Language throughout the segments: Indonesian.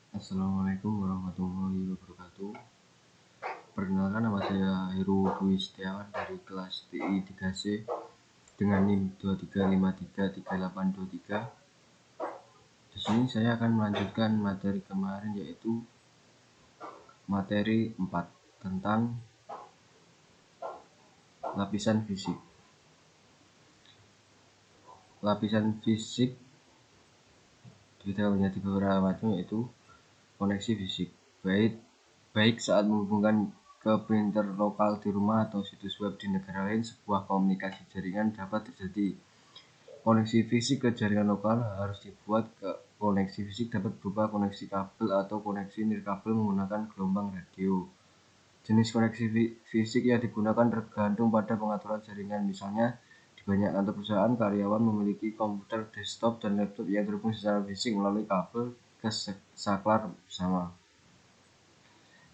Assalamualaikum warahmatullahi wabarakatuh. Perkenalkan, nama saya Heru Dwi Setiawan dari kelas TI 3C dengan NIM 23533823. Di sini saya akan melanjutkan materi kemarin, yaitu materi 4 tentang lapisan fisik. Lapisan fisik kita menjadi beberapa macam, yaitu koneksi fisik, baik saat menghubungkan ke printer lokal di rumah atau situs web di negara lain. Sebuah komunikasi jaringan dapat terjadi. Koneksi fisik ke jaringan lokal harus dibuat. Koneksi fisik dapat berupa koneksi kabel atau koneksi nirkabel menggunakan gelombang radio. Jenis koneksi fisik yang digunakan tergantung pada pengaturan jaringan. Misalnya, di banyak kantor perusahaan, karyawan memiliki komputer desktop dan laptop yang terhubung secara fisik melalui kabel ke saklar bersama.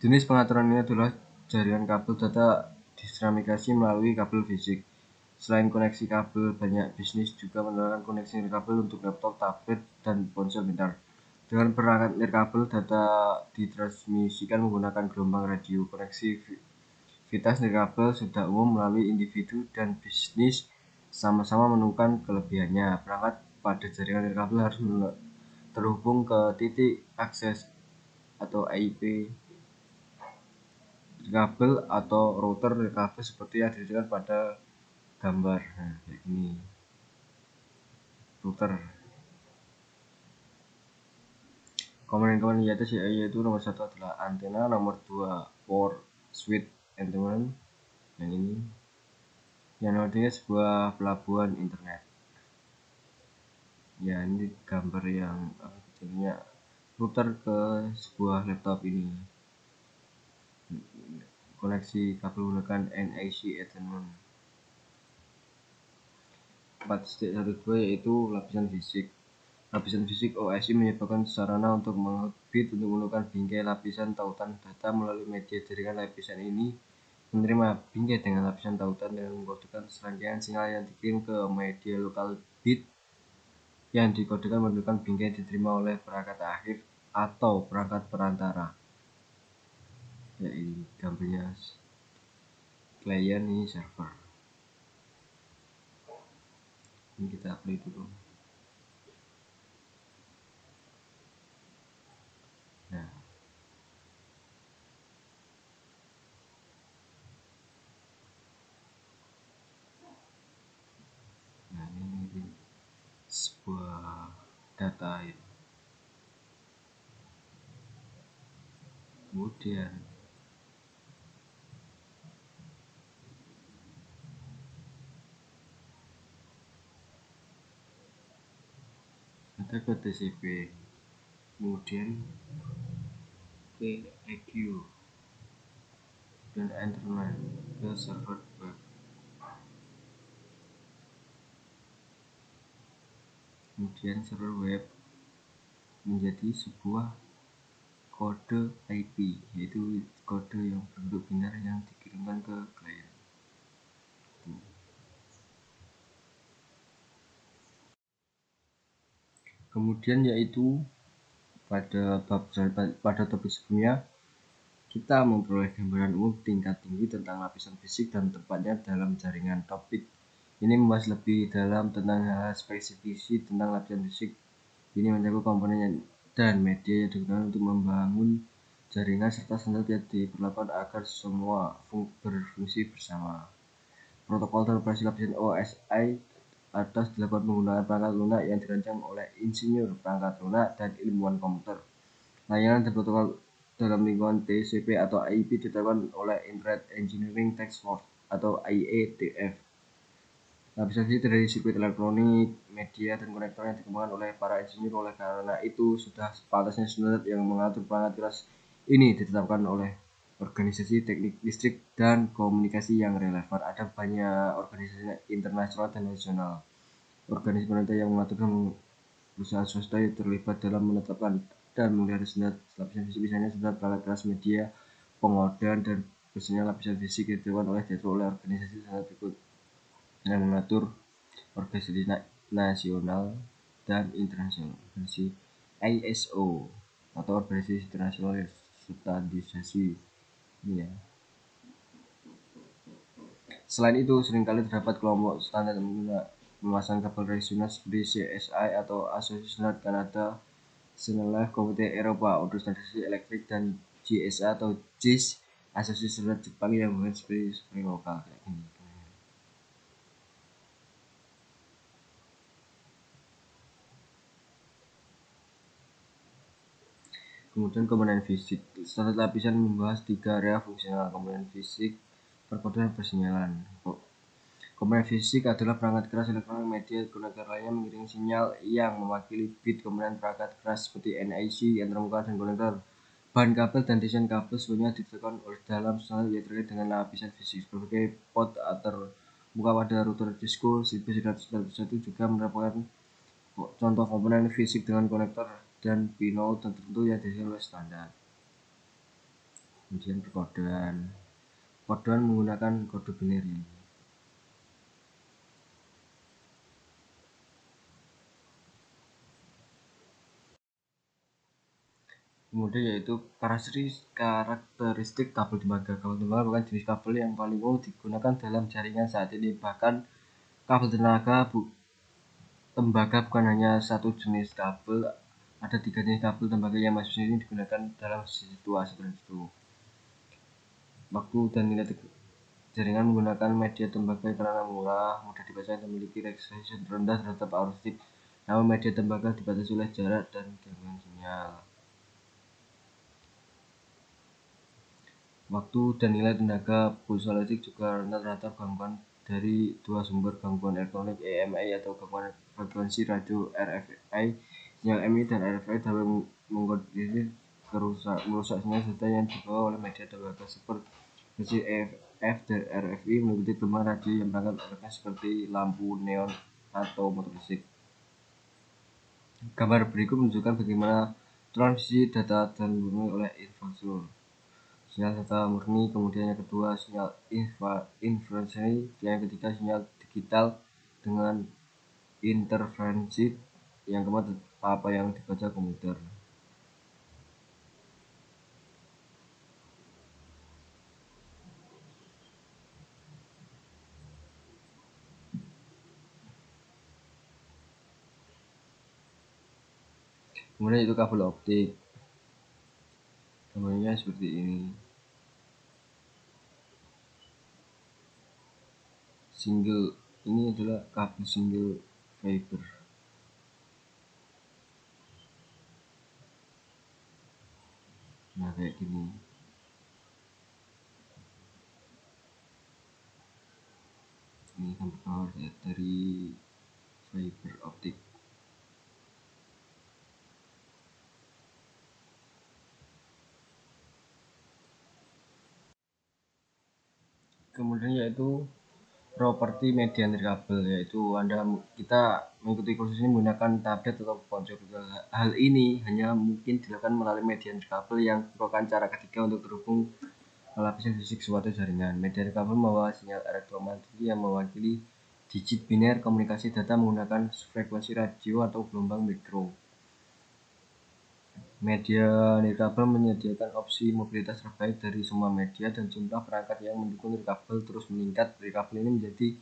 Jenis pengaturan ini adalah jaringan kabel data distransmisi melalui kabel fisik. Selain koneksi kabel, banyak bisnis juga menerapkan koneksi nirkabel untuk laptop, tablet, dan ponsel pintar. Dengan perangkat nirkabel, data ditransmisikan menggunakan gelombang radio. Konektivitas nirkabel sudah umum melalui individu dan bisnis sama-sama menemukan kelebihannya. Perangkat pada jaringan nirkabel harus terhubung ke titik akses atau IP kabel atau router nirkabel seperti yang dilihat pada gambar. Nah, kayak gini. Router. Komponen-komponen yaitu nomor 1 adalah antena, nomor 2 port switch antena, yang ini. Yang nomor 3 sebuah pelabuhan internet. Ya, ini gambar yang kecilnya router ke sebuah laptop ini. Koneksi kabel menggunakan NIC Ethernet. 4.12 yaitu lapisan fisik. Lapisan fisik OSI menyebabkan sarana untuk menghubungi untuk menggunakan bingkai lapisan tautan data melalui media jaringan. Lapisan ini menerima bingkai dengan lapisan tautan dan mengkodekan serangkaian sinyal yang dikirim ke media lokal. Bit yang dikodekan menunjukkan bingkai diterima oleh perangkat akhir atau perangkat perantara. Ya, ini gambarnya klien, ini server. Ini kita play dulu. Nah, ini sebuah data ya. Kemudian ada ke TCP, kemudian ke EQ dan internet ke server web. Kemudian server web menjadi sebuah kode IP, yaitu kode yang berbentuk binar yang dikirimkan ke klien. Kemudian yaitu pada topik sebelumnya kita memperoleh gambaran umum tingkat tinggi tentang lapisan fisik dan tempatnya dalam jaringan. Topik ini membahas lebih dalam tentang hal spesifik tentang lapisan fisik. Ini mencakup komponen dan media yang digunakan untuk membangun jaringan serta standar yang diperlakukan agar semua berfungsi bersama. Protokol dan operasi lapisan OSI atas dilakukan menggunakan perangkat lunak yang dirancang oleh insinyur perangkat lunak dan ilmuwan komputer. Layanan dan protokol dalam lingkungan TCP atau IP ditetapkan oleh Internet Engineering Task Force atau IETF. Lapisan fisik dari sirkuit elektronik, media, dan konektor yang dikembangkan oleh para insinyur. Oleh karena itu, sudah sepantasnya standar yang mengatur perangkat keras ini ditetapkan oleh organisasi teknik listrik dan komunikasi yang relevan. Ada banyak organisasi internasional dan nasional. Organisasi pemerintah yang mengatur perusahaan swasta yang terlibat dalam menetapkan dan memelihara standar lapisan fisik, misalnya standar perangkat keras media, pengodean, dan personil lapisan fisik yang ditetapkan diatur oleh organisasi standar berikut yang mengatur organisasi nasional dan internasional. Organisasi ISO atau organisasi internasional standarisasi ini ya. Selain itu, seringkali terdapat kelompok standar memasang kabel resonans seperti CSI atau Asosiasi Standar Kanada, Seneleh Komite Eropa untuk standarisasi elektrik, dan GSA atau JIS, Asosiasi Standar Jepang yang bukan seperti lokal kayak gini. Kemudian komponen fisik. Standar lapisan membahas 3 area fungsional: komponen fisik, perkodoan, dan persinyalan. Komponen fisik adalah perangkat keras elektronik, media, konektor lainnya mengirim sinyal yang mewakili bit. Komponen perangkat keras seperti NIC, antarmuka, dan konektor. Bahan kabel dan desain kabel sebenarnya ditentukan oleh dalam standar yang terkait dengan lapisan fisik. Berbagai port antarmuka pada router Cisco 1991 juga merupakan contoh komponen fisik dengan konektor dan pinot tertentu yang didesain oleh standar. Kemudian perkodean. Perkodean menggunakan kode binary. Kemudian yaitu karakteristik kabel tembaga. Kabel tembaga merupakan jenis kabel yang paling umum digunakan dalam jaringan saat ini. Bahkan kabel tembaga bukan hanya satu jenis kabel, ada 3 jenis kabel tembaga yang masing-masing digunakan dalam situasi tertentu. Waktu dan nilai jaringan menggunakan media tembaga karena murah, mudah dipasang, dan memiliki resolusi rendah terhadap arus listrik. Namun media tembaga dibatasi oleh jarak dan gangguan sinyal. Waktu dan nilai tenaga pulsa listrik juga rendah terhadap gangguan dari 2 sumber gangguan elektronik, EMI atau gangguan frekuensi radio RFI. Sinyal EMI dan RFI dapat mengkondisi merusak sinyal data yang dibawa oleh media tembaga. Seperti EF dan RFI mengikuti gelombang radio yang berangkat frekuensi seperti lampu neon atau motor listrik. Gambar berikut menunjukkan bagaimana transisi data dan dipenuhi oleh infrastruktur. Sinyal data murni, kemudian yang kedua sinyal inferensi, yang ketiga sinyal digital dengan interferensi, yang keempat apa yang dibaca komputer. Kemudian itu kabel optik, gambarnya seperti ini. Single ini adalah kabel single fiber. Nah kayak gini. Ini gambar power dari fiber optik. Kemudian yaitu properti media nirkabel, yaitu kita mengikuti kursus ini menggunakan tablet atau ponsel. Hal ini hanya mungkin dilakukan melalui media nirkabel yang merupakan cara ketiga untuk terhubung ke lapisan fisik suatu jaringan. Media nirkabel membawa sinyal elektromagnetik yang mewakili digit biner komunikasi data menggunakan frekuensi radio atau gelombang mikro. Media nirkabel menyediakan opsi mobilitas terbaik dari semua media, dan jumlah perangkat yang mendukung nirkabel terus meningkat. Nirkabel ini menjadi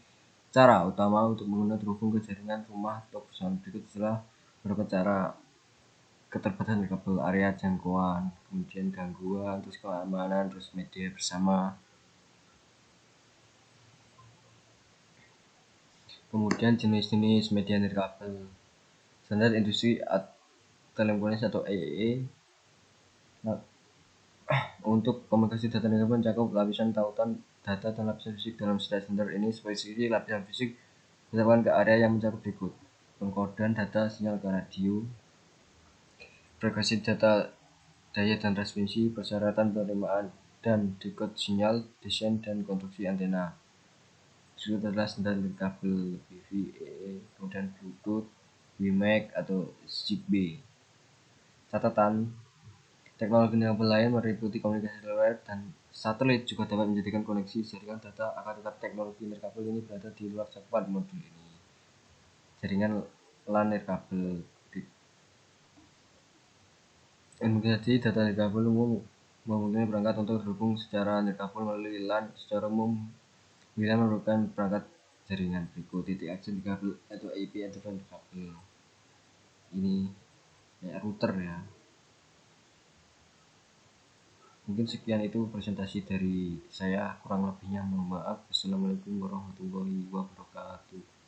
cara utama untuk mengguna terhubung ke jaringan rumah atau perusahaan. Berikut adalah beberapa cara: keterbatasan nirkabel, area jangkauan, kemudian gangguan, terus keamanan, terus media bersama. Kemudian jenis-jenis media nirkabel. Standar industri telekomunikasi atau EEE. Nah, untuk komunikasi data nirkabel mencakup lapisan tautan data dan lapisan fisik. Dalam standar ini, spesifikasi lapisan fisik ditetapkan ke area yang mencakup berikut: pengkodean data sinyal ke radio, frekuensi data, daya dan transmisi, persyaratan penerimaan dan dekode sinyal, desain dan konstruksi antena. Berikut adalah standar nirkabel BVE, kemudian Bluetooth, WiMAX atau Zigbee. Catatan: teknologi nirkabel lain meliputi komunikasi seluler dan satelit juga dapat menjadikan koneksi jaringan data, akan tetapi teknologi nirkabel ini berada di luar cakupan modul ini. Jaringan LAN nirkabel. Jadi data nirkabel umum mempunyai perangkat untuk terhubung secara nirkabel melalui LAN. Secara umum, WLAN merupakan perangkat jaringan berikut: titik akses nirkabel atau IP address nirkabel. Ini kayak router ya. Mungkin sekian itu presentasi dari saya, kurang lebihnya mohon maaf. Assalamualaikum warahmatullahi wabarakatuh.